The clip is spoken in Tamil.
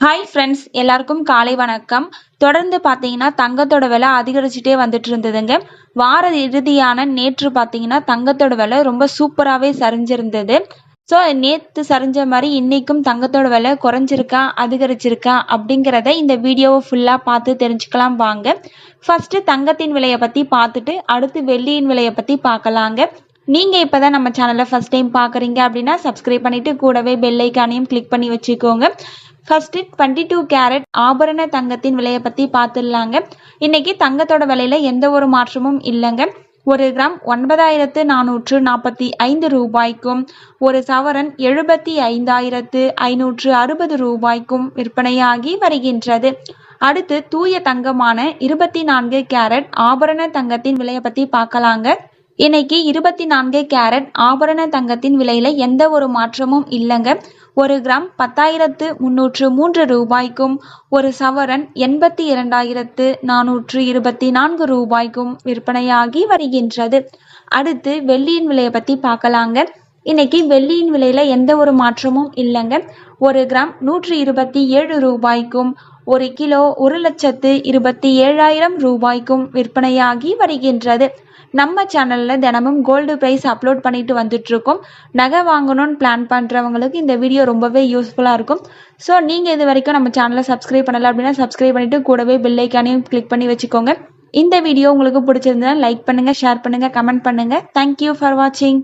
ஹாய் ஃப்ரெண்ட்ஸ், எல்லாருக்கும் காலை வணக்கம். தொடர்ந்து பார்த்தீங்கன்னா தங்கத்தோட விலை அதிகரிச்சுட்டே வந்துட்டு இருந்ததுங்க. வார இறுதியான நேற்று பார்த்தீங்கன்னா தங்கத்தோட விலை ரொம்ப சூப்பராகவே சரிஞ்சிருந்தது. ஸோ நேற்று சரிஞ்ச மாதிரி இன்னைக்கும் தங்கத்தோட விலை குறைஞ்சிருக்கா அதிகரிச்சிருக்கா அப்படிங்கிறத இந்த வீடியோவை ஃபுல்லாக பார்த்து தெரிஞ்சுக்கலாம் வாங்க. ஃபர்ஸ்ட் தங்கத்தின் விலையை பற்றி பார்த்துட்டு அடுத்து வெள்ளியின் விலையை பற்றி பார்க்கலாங்க. நீங்கள் இப்போ தான் நம்ம சேனலை ஃபர்ஸ்ட் டைம் பார்க்குறீங்க அப்படின்னா சப்ஸ்கிரைப் பண்ணிவிட்டு கூடவே பெல் ஐக்கானையும் கிளிக் பண்ணி வச்சுக்கோங்க. ஃபர்ஸ்ட் 22 கேரட் ஆபரண தங்கத்தின் விலையை பற்றி பார்த்துடலாங்க. இன்னைக்கு தங்கத்தோட விலையில எந்த ஒரு மாற்றமும் இல்லைங்க. ஒரு கிராம் 9445 ரூபாய்க்கும் ஒரு சவரன் 75,560 ரூபாய்க்கும் விற்பனையாகி வருகின்றது. அடுத்து தூய தங்கமான 24 கேரட் ஆபரண தங்கத்தின் விலையை பற்றி பார்க்கலாங்க. இன்னைக்கு 24 கேரட் ஆபரண தங்கத்தின் விலையில எந்த ஒரு மாற்றமும் இல்லைங்க. ஒரு கிராம் 10,303 ரூபாய்க்கும் ஒரு சவரன் 82,424 ரூபாய்க்கும் விற்பனையாகி வருகின்றது. அடுத்து வெள்ளியின் விலையை பற்றி பார்க்கலாங்க. இன்னைக்கு வெள்ளியின் விலையில எந்த ஒரு மாற்றமும் இல்லைங்க. ஒரு கிராம் 127 ரூபாய்க்கும் ஒரு கிலோ 1,27,000 ரூபாய்க்கும் விற்பனையாகி வருகின்றது. நம்ம சேனலில் தினமும் கோல்டு ப்ரைஸ் அப்லோட் பண்ணிட்டு வந்துட்டு இருக்கோம். நகை வாங்கணும்னு பிளான் பண்ணுறவங்களுக்கு இந்த வீடியோ ரொம்பவே யூஸ்ஃபுல்லாக இருக்கும். ஸோ நீங்கள் இது வரைக்கும் நம்ம சேனலை சப்ஸ்கிரைப் பண்ணலை அப்படின்னா சப்ஸ்கிரைப் பண்ணிவிட்டு கூடவே பெல் ஐக்கானையும் கிளிக் பண்ணி வச்சுக்கோங்க. இந்த வீடியோ உங்களுக்கு பிடிச்சிருந்தா லைக் பண்ணுங்கள், ஷேர் பண்ணுங்கள், கமெண்ட் பண்ணுங்கள். தேங்க்யூ ஃபார் வாட்சிங்.